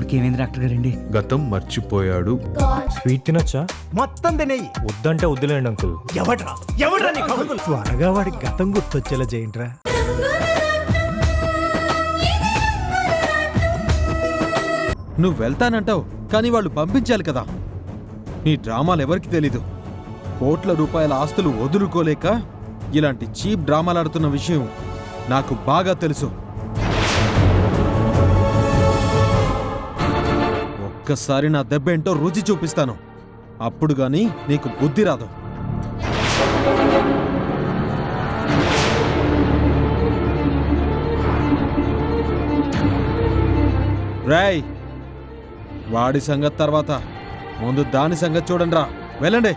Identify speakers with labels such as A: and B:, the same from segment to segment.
A: బాలుకి ఏమైంది డాక్టర్ గారండి?
B: గతం మర్చిపోయాడు.
C: స్వీట్ తినొచ్చా?
D: మొత్తం తినేయి.
C: వద్దంటే వద్దులేండి అంకుల్.
D: ఎవడ్రా నీకు అంకుల్? త్వరగా వాడి గతం గుర్తొచ్చేలా చేయండిరా.
E: నువ్వు వెళ్తానంటావు, కానీ వాళ్ళు పంపించాలి కదా. నీ డ్రామాలు ఎవరికి తెలీదు. కోట్ల రూపాయల ఆస్తులు వదులుకోలేక ఇలాంటి చీప్ డ్రామాలు ఆడుతున్న విషయం నాకు బాగా తెలుసు. ఒక్కసారి నా దెబ్బేంటో రుచి చూపిస్తాను. అప్పుడు గాని నీకు బుద్ధి రాదు. రేయ్, వాడి సంగతి తర్వాత, ముందు దాని సంగతి చూడండి రా. వెళ్ళండి.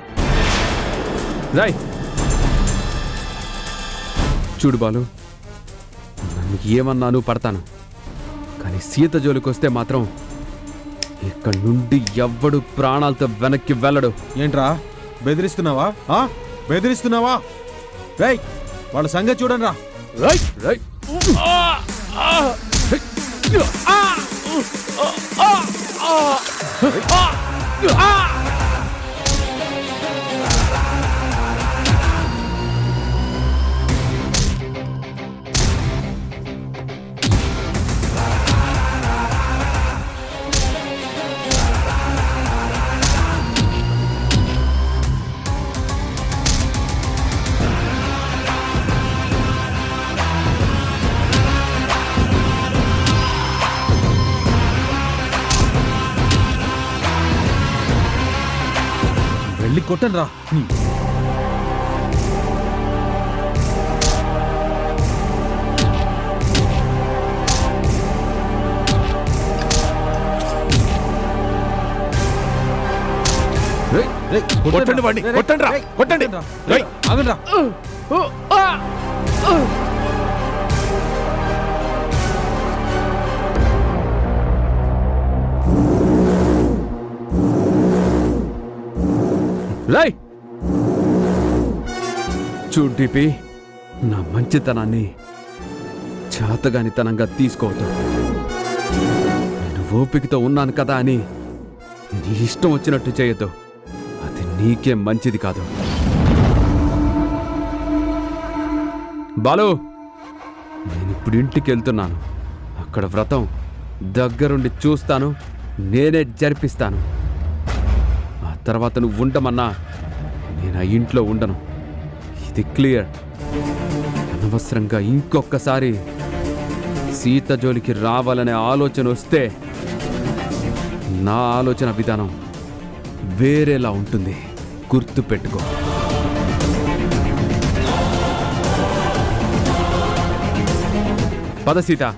F: రాయ్ చూడు బాలు, నన్ను ఏమన్నాను పడతాను, కానీ సీత జోలికొస్తే మాత్రం ఇక్కడ నుండి ఎవ్వడు ప్రాణాలతో వెనక్కి వెళ్ళడు.
E: ఏంట్రా బెదిరిస్తున్నావా? బెదిరిస్తున్నావా? రేయ్, వాళ్ళ సంగతి చూడండి రా.
F: రైట్ రైట్
E: వెళ్ళి కొట్టండి రా.
B: కొట్టండి వాడిని, కొట్టండి రా, కొట్టండి.
E: ఆగండి రా.
F: రాయ్ చూడు డిపి, నా మంచితనాన్ని చేతగానితనంగా తీసుకోవద్దు. నేను ఓపికతో ఉన్నాను కదా అని నీ ఇష్టం వచ్చినట్టు చేయొద్దు. అది నీకే మంచిది కాదు. బాలు, నేను ఇప్పుడు ఇంటికి వెళ్తున్నాను. అక్కడ వ్రతం దగ్గరుండి చూస్తాను, నేనే జరిపిస్తాను. ఆ తర్వాత నువ్వు ఉండమన్నా నేను ఆ ఇంట్లో ఉండను. ఇది క్లియర్. అనవసరంగా ఇంకొకసారి సీత జోలికి రావాలనే ఆలోచన వస్తే నా ఆలోచన విధానం వేరేలా ఉంటుంది. గుర్తు పెట్టుకో. పద సీత.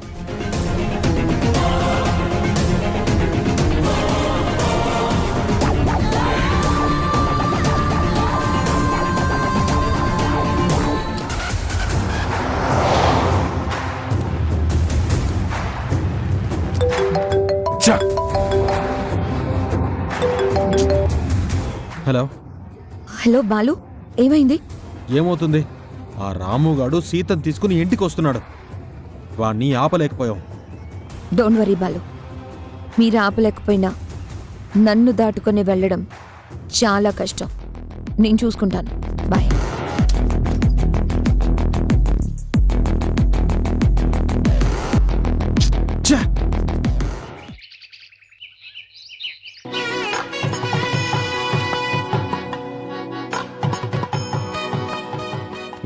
E: హలో.
G: హలో బాలు, ఏమైంది?
E: ఏమవుతుంది? ఆ రాముగాడు సీతను తీసుకుని ఇంటికి వస్తున్నాడు. వాణ్ణి ఆపలేకపోయాం.
G: డోంట్ వరీ బాలు, మీరు ఆపలేకపోయినా నన్ను దాటుకొని వెళ్ళడం చాలా కష్టం. నేను చూసుకుంటాను. బాయ్.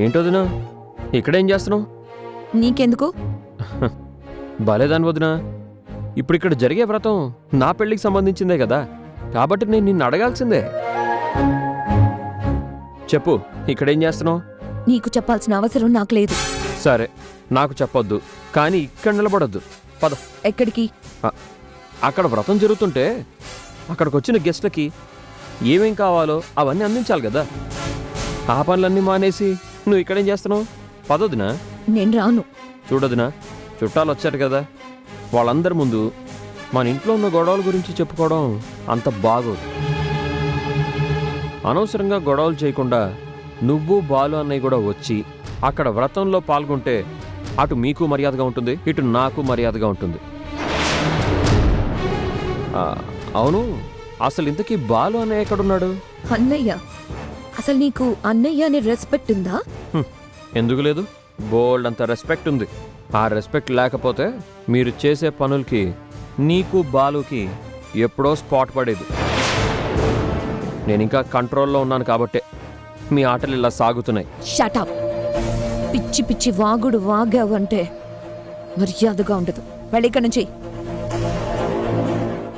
H: ఏంటో వదినా, ఇక్కడేం చేస్తున్నావు?
G: నీకెందుకు?
H: బాలేదాని వదినా, ఇప్పుడు ఇక్కడ జరిగే వ్రతం నా పెళ్లికి సంబంధించిందే కదా, కాబట్టి నేను నిన్ను అడగాల్సిందే. చెప్పు, ఇక్కడేం చేస్తున్నావు?
G: నీకు చెప్పాల్సిన అవసరం నాకు లేదు.
H: సరే, నాకు చెప్పొద్దు, కానీ ఇక్కడ నిలబడొద్దు. పద.
G: ఎక్కడికి?
H: అక్కడ వ్రతం జరుగుతుంటే అక్కడికి వచ్చిన గెస్ట్లకి ఏమేం కావాలో అవన్నీ అందించాలి కదా. ఆ పనులన్నీ మానేసి నువ్వు ఇక్కడేం చేస్తున్నావు? పదొదినా.
G: నేను రాను.
H: చూడొదినా, చుట్టాలు వచ్చారు కదా, వాళ్ళందరి ముందు మన ఇంట్లో ఉన్న గొడవల గురించి చెప్పుకోవడం అంత బాగోదు. అనవసరంగా గొడవలు చేయకుండా నువ్వు బాలు అన్నయ్య కూడా వచ్చి అక్కడ వ్రతంలో పాల్గొంటే అటు మీకు మర్యాదగా ఉంటుంది, ఇటు నాకు మర్యాదగా ఉంటుంది. ఆ, అవును, అసలు ఇంతకీ బాలు అన్నయ్య ఎక్కడున్నాడు?
G: అన్నయ్య? అసలు నీకు అన్నయ్య అనే రెస్పెక్ట్ ఉందా?
H: ఎందుకు లేదు? బోల్డ్ అంత రెస్పెక్ట్ ఉంది. ఆ రెస్పెక్ట్ లేకపోతే మీరు చేసే పనులకి నీకు బాలుకి ఎప్పుడో స్పాట్ పడేది. నేను ఇంకా కంట్రోల్లో ఉన్నాను కాబట్టే మీ ఆటలు ఇలా సాగుతున్నాయి.
G: షటప్! పిచ్చి పిచ్చి వాగుడు వాగావంటే మర్యాదగా ఉండదు. వెళ్ళిక నుంచి.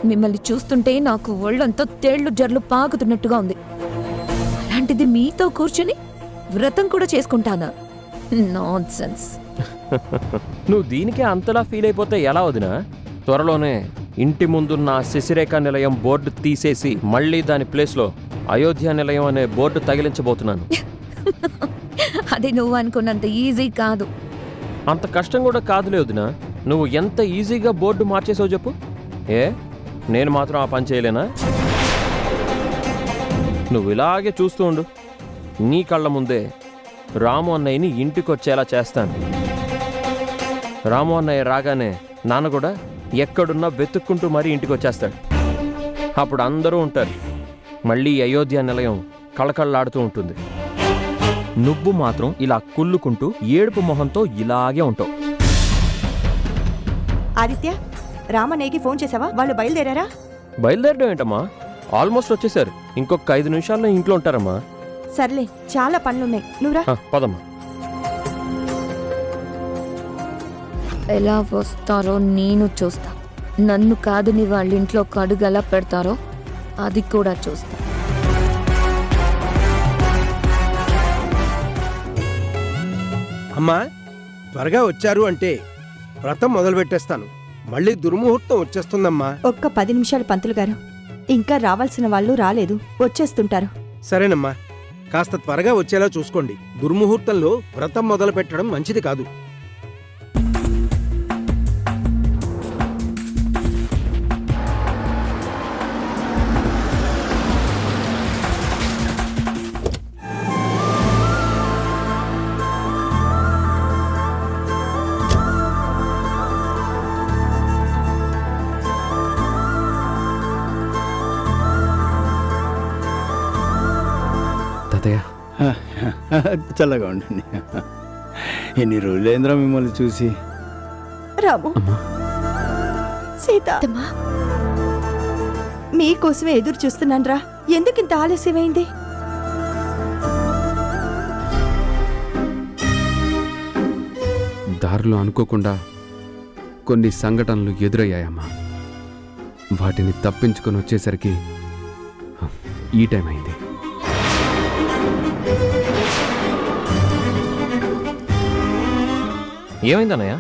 G: మిమ్మల్ని చూస్తుంటే నాకు ఒళ్ళంతా తేళ్లు జర్లు పాకుతున్నట్టుగా ఉంది. అలాంటిది మీతో కూర్చుని వ్రతం కూడా చేసుకుంటానా? నాన్సెన్స్.
H: నువ్వు దీనికే అంతలా ఫీల్ అయిపోతే ఎలా వదినా? త్వరలోనే ఇంటి ముందున్న శశిరేఖ నిలయం బోర్డు తీసేసి మళ్ళీ దాని ప్లేస్లో అయోధ్య నిలయం అనే బోర్డు తగిలించబోతున్నాను.
G: అది నువ్వు అనుకున్నంత ఈజీ కాదు.
H: అంత కష్టం కూడా కాదులే వదినా. నువ్వు ఎంత ఈజీగా బోర్డు మార్చేసావు చెప్పు. ఏ నేను మాత్రం ఆ పని చేయలేనా? నువ్వు ఇలాగే చూస్తూ ఉండు. నీ కళ్ళ ముందే రాము అన్నయ్యని ఇంటికొచ్చేలా చేస్తాను. రాము అన్నయ్య రాగానే నాన్న కూడా ఎక్కడున్నా వెతుక్కుంటూ మరీ ఇంటికి వచ్చేస్తాడు. అప్పుడు అందరూ ఉంటారు. మళ్ళీ అయోధ్య నిలయం కళకళలాడుతూ ఉంటుంది. నువ్వు మాత్రం ఇలా కుళ్ళుకుంటూ ఏడుపు మొహంతో ఇలాగే ఉంటావు.
A: ఆదిత్య, రామన్నయ్యకి ఫోన్ చేసావా? వాళ్ళు బయలుదేరారా?
H: బయలుదేరడం ఏంటమ్మా? ఆల్మోస్ట్ వచ్చేసారు. ఇంకొక 5 నిమిషాల్లో ఇంట్లో ఉంటారమ్మా.
A: సర్లే, చాలా పనులున్నాయి, నువ్వురా.
H: పదమ్మా.
G: ఎలా వస్తారో నేను చూస్తా. నన్ను కాదని వాళ్ళ ఇంట్లో కడుగు ఎలా పెడతారో అది కూడా చూస్తా.
I: అమ్మా, త్వరగా వచ్చారు అంటే వ్రతం మొదలు పెట్టేస్తాను. మళ్ళీ దుర్ముహూర్తం వచ్చేస్తుందమ్మా.
A: ఒక్క 10 నిమిషాలు పంతులు గారు. ఇంకా రావాల్సిన వాళ్ళు రాలేదు, వచ్చేస్తుంటారు.
I: సరేనమ్మా, కాస్త త్వరగా వచ్చేలా చూసుకోండి. దుర్ముహూర్తంలో వ్రతం మొదలు పెట్టడం మంచిది కాదు.
F: తాతయ్య,
J: చల్లగా ఉండండి. ఎన్ని రోజులైందిరా మిమ్మల్ని చూసి.
A: రాము, సీత, మీకోసమే ఎదురు చూస్తున్నాను రా. ఎందుకింత ఆలస్యమైంది?
F: దారిలో అనుకోకుండా కొన్ని సంఘటనలు ఎదురయ్యాయమ్మా. వాటిని తప్పించుకొని వచ్చేసరికి ఈ టైం అయింది.
H: ఏమైందన్నయ్య?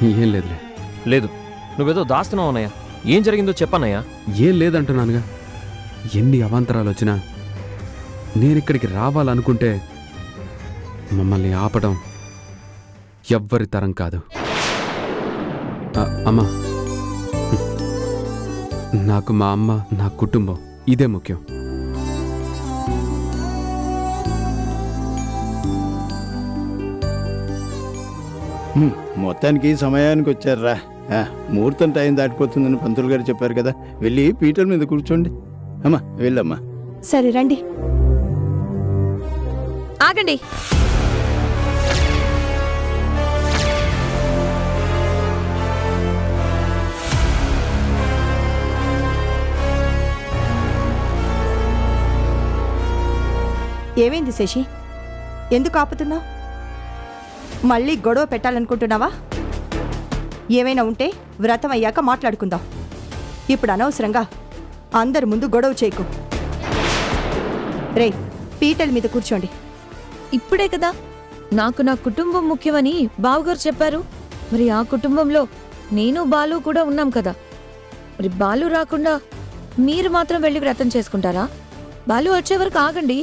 F: ఏం లేదులే.
H: లేదు, నువ్వేదో దాస్తున్నావు అన్నయ్య. ఏం జరిగిందో చెప్పన్నయ్య.
F: ఏం లేదంటున్నానుగా. ఎన్ని అవాంతరాలు వచ్చినా నేనిక్కడికి రావాలనుకుంటే మమ్మల్ని ఆపడం ఎవ్వరి తరం కాదు. అమ్మా, నాకు మా అమ్మ, నా కుటుంబం ఇదే ముఖ్యం.
J: మొత్తానికి సమయానికి వచ్చారా? ముహూర్తం టైం దాటిపోతుందని పంతులు గారు చెప్పారు కదా. వెళ్ళి పీటల మీద కూర్చోండి. అమ్మా, వెళ్ళమ్మా.
A: సరే రండి.
G: ఆగండి.
A: ఏమైంది శశి? ఎందుకు ఆపుతున్నావు? మళ్ళీ గొడవ పెట్టాలనుకుంటున్నావా? ఏమైనా ఉంటే వ్రతం అయ్యాక మాట్లాడుకుందాం. ఇప్పుడు అనవసరంగా అందరి ముందు గొడవ చేయకు. రే, పీటల మీద కూర్చోండి.
G: ఇప్పుడే కదా నాకు నా కుటుంబం ముఖ్యమని బావగారు చెప్పారు. మరి ఆ కుటుంబంలో నేను బాలు కూడా ఉన్నాం కదా. మరి బాలు రాకుండా మీరు మాత్రం వెళ్ళి వ్రతం చేసుకుంటారా? బాలు వచ్చే వరకు ఆగండి.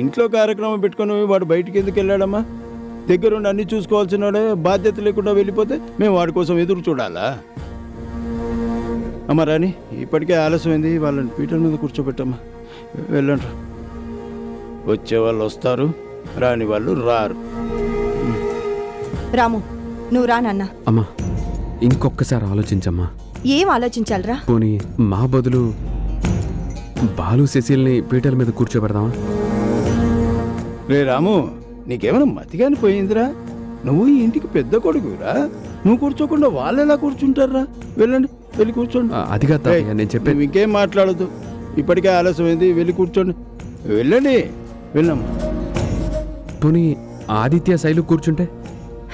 J: ఇంట్లో కార్యక్రమం పెట్టుకుని వాడు బయటికి ఎందుకు వెళ్ళాడమ్మా? దగ్గరుండి అన్ని చూసుకోవాల్సిన వాడే బాధ్యత లేకుండా వెళ్ళిపోతే మేము వాడి కోసం ఎదురు చూడాలా? అమ్మ రాని, ఇప్పటికే ఆలస్యమైంది. వాళ్ళని పీటల మీద కూర్చోబెట్టమ్మా. వెళ్ళండి. వచ్చే వాళ్ళు వస్తారు, రాని వాళ్ళు రారు.
A: రాము నువ్వు రా నాన్న.
F: అమ్మా ఇంకొకసారి ఆలోచించమ్మా.
A: ఏం ఆలోచించాలరా?
F: పోనీ మా బదులు బాలు శశిల్ని పీటల మీద కూర్చోబెడదామా?
J: రే రాము, నీకేమైనా మతిగాని పోయిందిరా? నువ్వు ఈ ఇంటికి పెద్ద కొడుకురా. నువ్వు కూర్చోకుండా వాళ్ళు ఎలా కూర్చుంటారా? వెళ్ళండి, వెళ్ళి కూర్చోండి.
F: అదిగా తాతయ్య నేను చెప్పేది.
J: నువ్వు ఇంకేం మాట్లాడదు. ఇప్పటికే ఆలస్యమైంది, వెళ్ళి కూర్చోండి. వెళ్ళండి, వెళ్ళమ్మా.
F: పోనీ ఆదిత్య శైలు కూర్చుంటే?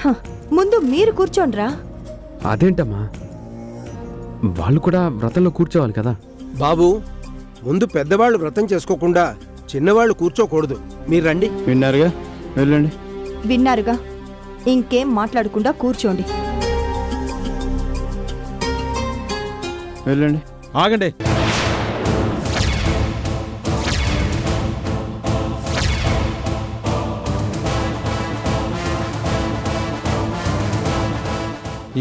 A: హ, ముందు మీరు కూర్చోండ్రా.
F: అదేంటమ్మా, వాళ్ళు కూడా వ్రతంలో కూర్చోవాలి కదా.
I: బాబు, ముందు పెద్దవాళ్ళు వ్రతం చేసుకోకుండా చిన్నవాళ్ళు కూర్చోకూడదు. మీరు రండి.
J: విన్నారుగా, వెళ్ళండి.
A: విన్నారుగా, ఇంకేం మాట్లాడకుండా కూర్చోండి.
J: వెళ్ళండి.
E: ఆగండి.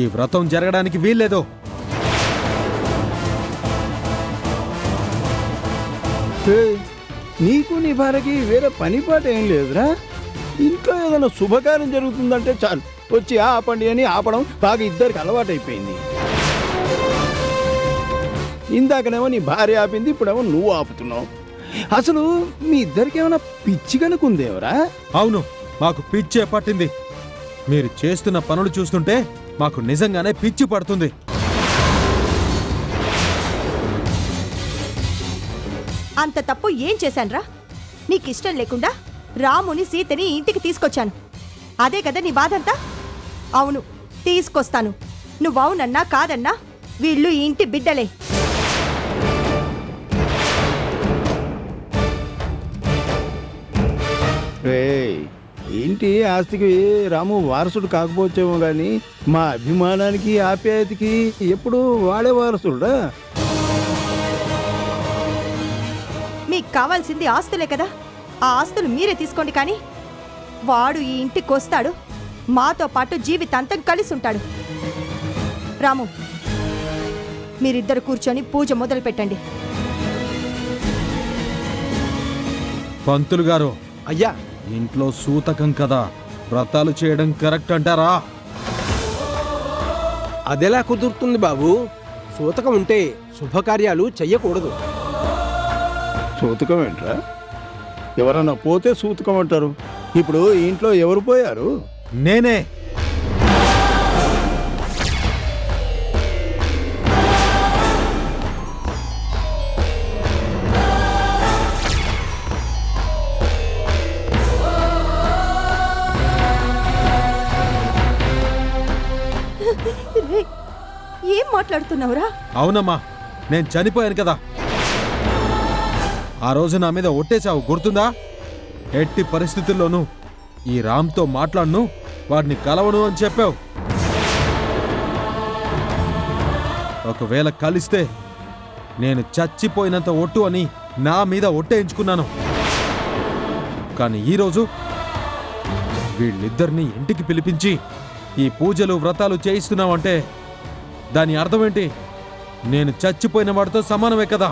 E: ఈ వ్రతం జరగడానికి వీల్లేదు.
J: ఏయ్, నీకు నీ భార్యకి వేరే పని పాట ఏం లేదురా? ఇంట్లో ఏదైనా శుభకార్యం జరుగుతుందంటే చాలు వచ్చి ఆపండి అని ఆపడం బాగా ఇద్దరికి అలవాటైపోయింది. ఇందాకనేమో నీ భార్య ఆపింది, ఇప్పుడేమో నువ్వు ఆపుతున్నావు. అసలు మీ ఇద్దరికి ఏమైనా పిచ్చి కనుకుందేవరా?
E: అవును, మాకు పిచ్చే పట్టింది. మీరు చేస్తున్న పనులు చూస్తుంటే మాకు నిజంగానే పిచ్చి పడుతుంది.
A: అంత తప్పు ఏం చేశాన్రా? నీకిష్టం లేకుండా రాముని సీతని ఇంటికి తీసుకొచ్చాను. అదే కదా నీ బాధంతా? అవును, తీసుకొస్తాను. నువ్వవునన్నా కాదన్నా వీళ్ళు ఈ ఇంటి బిడ్డలే.
J: రేయ్, ఏంటి ఆస్తికి రాము వారసుడు కాకపోవచ్చేమో కానీ మా అభిమానానికి ఆప్యాయతకి ఎప్పుడు వాడే వారసుడా?
A: మీకు కావాల్సింది ఆస్తులే కదా, ఆ ఆస్తులు మీరే తీసుకోండి. కానీ వాడు ఈ ఇంటికి వస్తాడు, మాతో పాటు జీవితాంతం కలిసి ఉంటాడు. రాము, మీరిద్దరు కూర్చొని పూజ మొదలు పెట్టండి.
E: పంతులు గారు,
I: అయ్యా,
E: ఇంట్లో సూతకం కదా, వ్రతాలు చేయడం కరెక్ట్ అంటారా?
I: అదెలా కుదురుతుంది బాబు? సూతకం ఉంటే శుభకార్యాలు చెయ్యకూడదు.
J: సూతకం ఏంట్రా? ఎవరన్నా పోతే సూతకం అంటారు. ఇప్పుడు ఈ ఇంట్లో ఎవరు పోయారు?
E: నేనే.
A: రే, ఏం మాట్లాడుతున్నావురా?
E: అవునమ్మా, నేను చనిపోయాను కదా. ఆ రోజు నా మీద ఒట్టేశావు, గుర్తుందా? ఎట్టి పరిస్థితుల్లోనూ ఈ రామ్తో మాట్లాడను, వాడిని కలవను అని చెప్పావు. ఒకవేళ కలిస్తే నేను చచ్చిపోయినంత ఒట్టు అని నా మీద ఒట్టేయించుకున్నాను. కానీ ఈరోజు వీళ్ళిద్దరినీ ఇంటికి పిలిపించి ఈ పూజలు వ్రతాలు చేయిస్తున్నావంటే దాని అర్థం ఏంటి? నేను చచ్చిపోయిన వాడితో సమానమే కదా.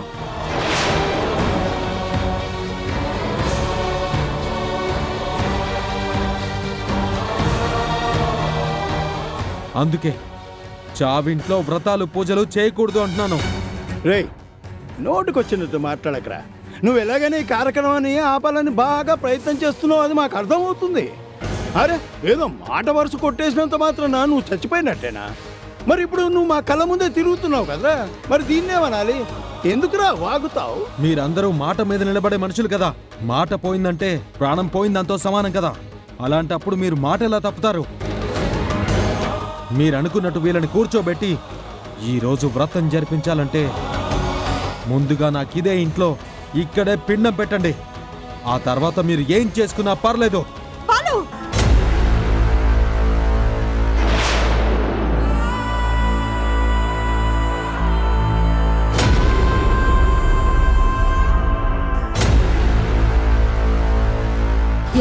E: అందుకే చావింట్లో వ్రతాలు పూజలు చేయకూడదు అంటున్నాను.
J: రేయ్, నోటికొచ్చినట్టు మాట్లాడకరా. నువ్వు ఎలాగైనా ఈ కార్యక్రమాన్ని ఆపాలని బాగా ప్రయత్నం చేస్తున్నావు, అది మాకు అర్థమవుతుంది. అరే, ఏదో మాట వరుస కొట్టేసినంత మాత్రాన నువ్వు చచ్చిపోయినట్టేనా? మరి ఇప్పుడు నువ్వు మా కళ్ళ ముందే తిరుగుతున్నావు కదరా, మరి దీన్నేమనాలి? ఎందుకురా వాగుతావు?
E: మీరందరూ మాట మీద నిలబడే మనుషులు కదా. మాట పోయిందంటే ప్రాణం పోయిందంతో సమానం కదా. అలాంటప్పుడు మీరు మాట ఎలా తప్పుతారు? మీరనుకున్నట్టు వీళ్ళని కూర్చోబెట్టి ఈరోజు వ్రతం జరిపించాలంటే ముందుగా నాకిదే ఇంట్లో ఇక్కడే పిండం పెట్టండి. ఆ తర్వాత మీరు ఏం చేసుకున్నా పర్లేదు.
A: బాలు,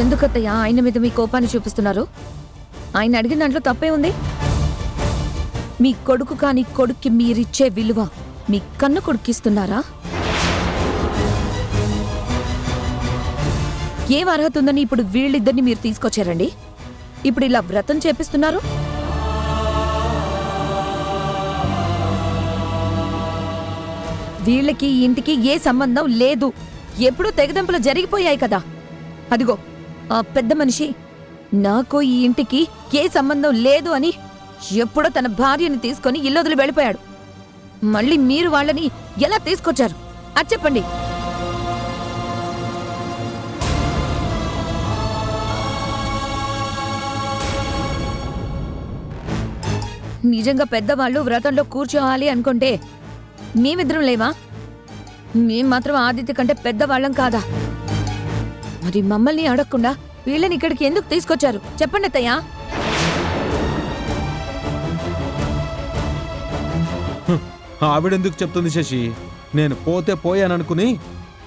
G: ఎందుకత్తయ్య ఆయన మీద మీ కోపాన్ని చూపిస్తున్నారు? ఆయన అడిగిన దాంట్లో తప్పే ఉంది. మీ కొడుకు కాని కొడుక్కి మీరిచ్చే విలువ మీ కన్న కొడుకిస్తున్నారా? ఏం అర్హత ఉందని ఇప్పుడు వీళ్ళిద్దరిని మీరు తీసుకొచ్చారండి? ఇప్పుడు ఇలా వ్రతం చేపిస్తున్నారు? వీళ్ళకి ఈ ఇంటికి ఏ సంబంధం లేదు. ఎప్పుడూ తెగదెంపులు జరిగిపోయాయి కదా. అదిగో ఆ పెద్ద మనిషి నాకు ఈ ఇంటికి ఏ సంబంధం లేదు అని ఎప్పుడో తన భార్యని తీసుకొని ఇల్లొదిలి వెళ్ళిపోయాడు. మళ్ళీ మీరు వాళ్ళని ఎలా తీసుకొచ్చారు అది చెప్పండి. నిజంగా పెద్దవాళ్ళు వ్రతంలో కూర్చోవాలి అనుకుంటే మేమిద్దరం లేవా? మేం మాత్రం ఆదిత్య కంటే పెద్దవాళ్ళం కాదా? మరి మమ్మల్ని అడగకుండా వీళ్ళని ఇక్కడికి ఎందుకు తీసుకొచ్చారు చెప్పండి అత్తయ్య.
E: ఆవిడెందుకు చెప్తుంది శశి? నేను పోతే పోయాననుకుని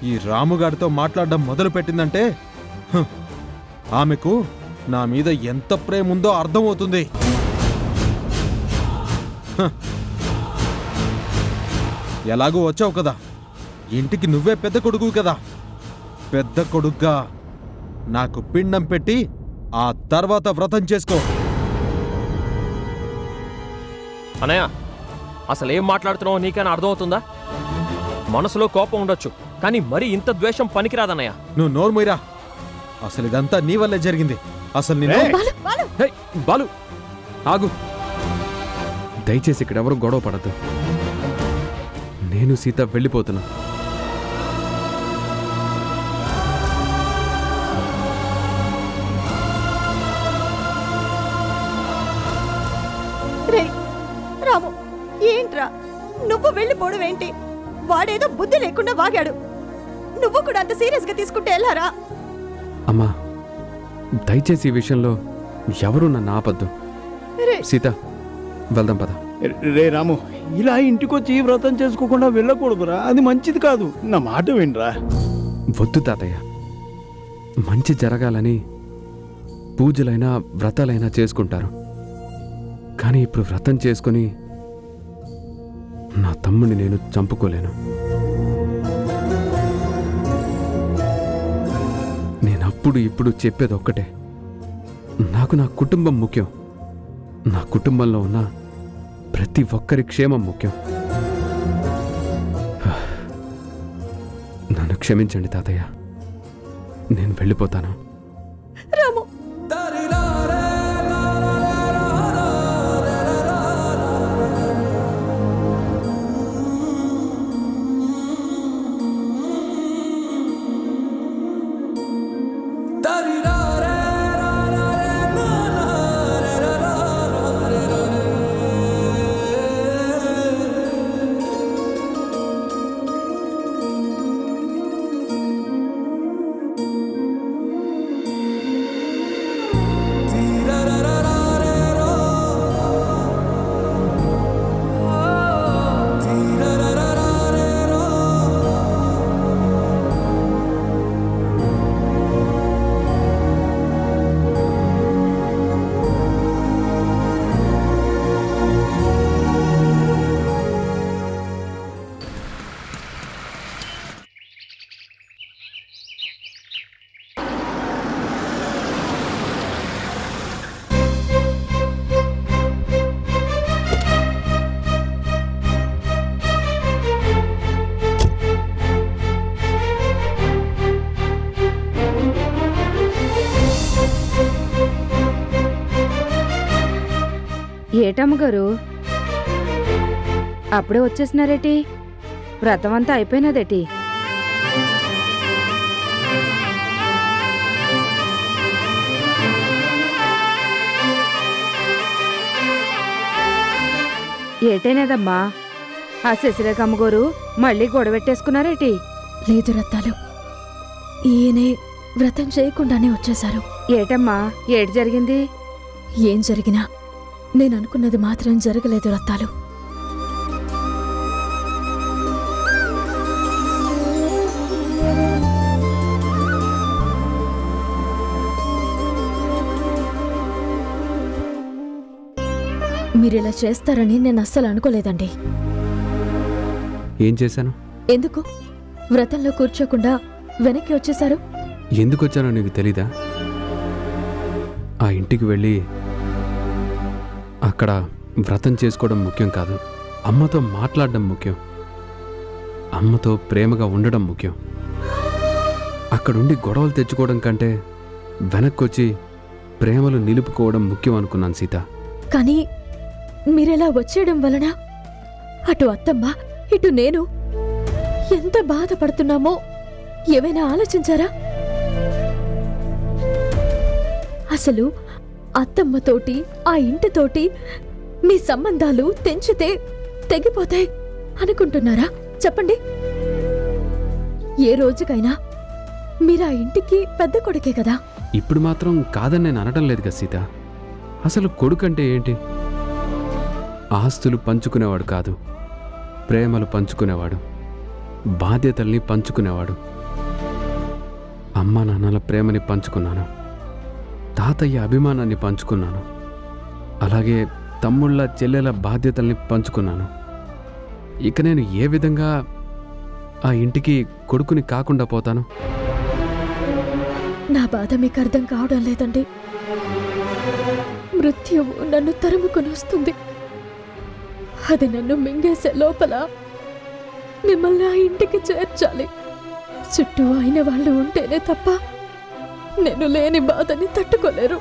E: ఈ రాముగాడితో మాట్లాడడం మొదలు పెట్టిందంటే ఆమెకు నా మీద ఎంత ప్రేమ ఉందో అర్థమవుతుంది. ఎలాగూ వచ్చావు కదా, ఇంటికి నువ్వే పెద్ద కొడుకు కదా. పెద్ద కొడుగ్గా నాకు పిండం పెట్టి ఆ తర్వాత వ్రతం చేసుకో.
H: అనయ్య, అసలు ఏం మాట్లాడుతున్నావో నీకైనా అర్థమవుతుందా? మనసులో కోపం ఉండొచ్చు, కానీ మరి ఇంత ద్వేషం పనికిరాదన్నయ్య.
E: నువ్వు నోర్మోయిరా. అసలు ఇదంతా నీ వల్లే జరిగింది. అసలు నేను
F: హే, బాలు ఆగు. దయచేసి ఇక్కడ ఎవరు గొడవ పడద్దు. నేను సీత వెళ్ళిపోతున్నా.
A: రే రాము, ఏంట్రా నువ్వు వెళ్ళిపోవడం ఏంటి? వాడేదో బుద్ధి లేకుండా వాగాడు. నువ్వు కూడా అంత సీరియస్ గా తీసుకుంటే వెళ్ళారా?
F: అమ్మా, దయచేసి ఈ విషయంలో ఎవరు నన్ను ఆపద్దు. సీత వెళ్దాం పద.
J: రే రాము, ఇలా ఇంటికొచ్చి వ్రతం చేసుకోకుండా వెళ్ళకూడదురా. అది మంచిది కాదు. నా మాట వినరా.
F: వద్దు తాతయ్య, మంచి జరగాలని పూజలైనా వ్రతాలైనా చేసుకుంటారు. కానీ ఇప్పుడు వ్రతం చేసుకుని నా తమ్ముడిని నేను చంపుకోలేను. నేనప్పుడు ఇప్పుడు చెప్పేది ఒక్కటే, నాకు నా కుటుంబం ముఖ్యం. నా కుటుంబంలో ఉన్న ప్రతి ఒక్కరి క్షేమం ముఖ్యం. నన్ను క్షమించండి తాతయ్య, నేను వెళ్ళిపోతాను.
A: రాము,
K: ఏటమ్మగారు అప్పుడే వచ్చేసినారేటి? వ్రతం అంతా అయిపోయినదేటి? ఏటైనదమ్మా, ఆ శశిరేఖమ్మగారు మళ్ళీ గొడవెట్టేసుకున్నారేటి?
L: లేదు రత్తాలు, ఈయనే వ్రతం చేయకుండానే వచ్చేశారు.
K: ఏటమ్మా, ఏటి జరిగింది?
L: ఏం జరిగినా నేను అనుకున్నది మాత్రం జరగలేదు రత్తాలు. మీరిలా చేస్తారని నేను అస్సలు అనుకోలేదండి.
F: ఏం చేశాను?
L: ఎందుకు వ్రతంలో కూర్చోకుండా వెనక్కి వచ్చేశారు?
F: ఎందుకు వచ్చానో నీకు తెలీదా? ఆ ఇంటికి వెళ్ళి అక్కడ వ్రతం చేసుకోవడం ముఖ్యం కాదు, అమ్మతో మాట్లాడడం ముఖ్యం, అమ్మతో ప్రేమగా ఉండడం ముఖ్యం. అక్కడుండి గొడవలు తెచ్చుకోవడం కంటే వెనక్కొచ్చి ప్రేమలు నిలుపుకోవడం ముఖ్యం అనుకున్నాను సీత.
L: కానీ మీరెలా వచ్చేయడం వలన అటు అత్తమ్మ ఇటు నేను ఎంత బాధపడుతున్నామో ఏమైనా ఆలోచించారా? అసలు అత్తమ్మతోటి ఆ ఇంటితోటి మీ సంబంధాలు తెంచితే తెగిపోతాయి అనుకుంటున్నారా? చెప్పండి. ఏ రోజుకైనా మీరు ఆ ఇంటికి పెద్ద కొడుకే కదా.
F: ఇప్పుడు మాత్రం కాదని నేను అనడం లేదు కదా సీత. అసలు కొడుకంటే ఏంటి? ఆస్తులు పంచుకునేవాడు కాదు, ప్రేమలు పంచుకునేవాడు, బాధ్యతల్ని పంచుకునేవాడు. అమ్మా నాన్నల ప్రేమని పంచుకున్నాను, తాతయ్య అభిమానాన్ని పంచుకున్నాను, అలాగే తమ్ముళ్ళ చెల్లెల బాధ్యతల్ని పంచుకున్నాను. ఇక నేను ఏ విధంగా ఆ ఇంటికి కొడుకుని కాకుండా పోతాను?
L: నా బాధ మీకు అర్థం కావడం లేదండి. మృత్యువు నన్ను తరుముకొని వస్తుంది. అది నన్ను మింగేసే లోపల మిమ్మల్ని ఆ ఇంటికి చేర్చాలి. చుట్టూ అయిన వాళ్ళు ఉంటేనే తప్ప నేను లేని బాధని తట్టుకోలేరు.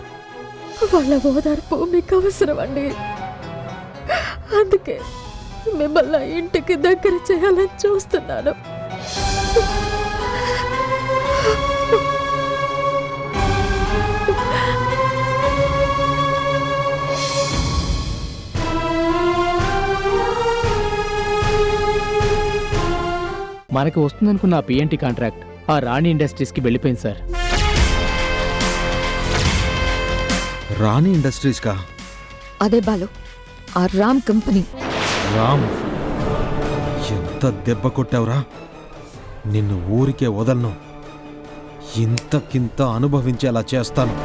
L: వాళ్ళ ఓదార్పు మీకు అవసరం అండి. అందుకే మిమ్మల్ని ఆ ఇంటికి దగ్గర చేయాలని చూస్తున్నాను.
D: మనకి వస్తుందనుకున్న ఆ పిఎన్టీ కాంట్రాక్ట్ ఆ రాణి ఇండస్ట్రీస్కి వెళ్ళిపోయింది సార్.
E: రాణి ఇండస్ట్రీస్ కా?
G: అదే బాలు, ఆ రామ్ కంపెనీ.
E: రామ్, ఎంత దెబ్బ కొట్టావురా! నిన్ను ఊరికే వదలను, ఇంతకింత అనుభవించేలా చేస్తాను.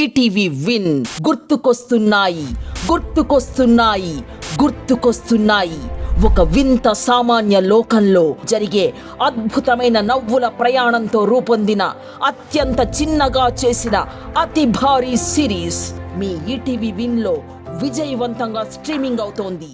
M: ఈటీవీ విన్ గుర్తుకొస్తున్నాయి, గుర్తుకొస్తున్నాయి, గుర్తుకొస్తున్నాయి. ఒక వింత సామాన్య లోకంలో జరిగే అద్భుతమైన నవ్వుల ప్రయాణంతో రూపొందిన అత్యంత చిన్నగా చేసిన అతి భారీ సిరీస్ మీ ఈటీవీ విన్ లో విజయవంతంగా స్ట్రీమింగ్ అవుతోంది.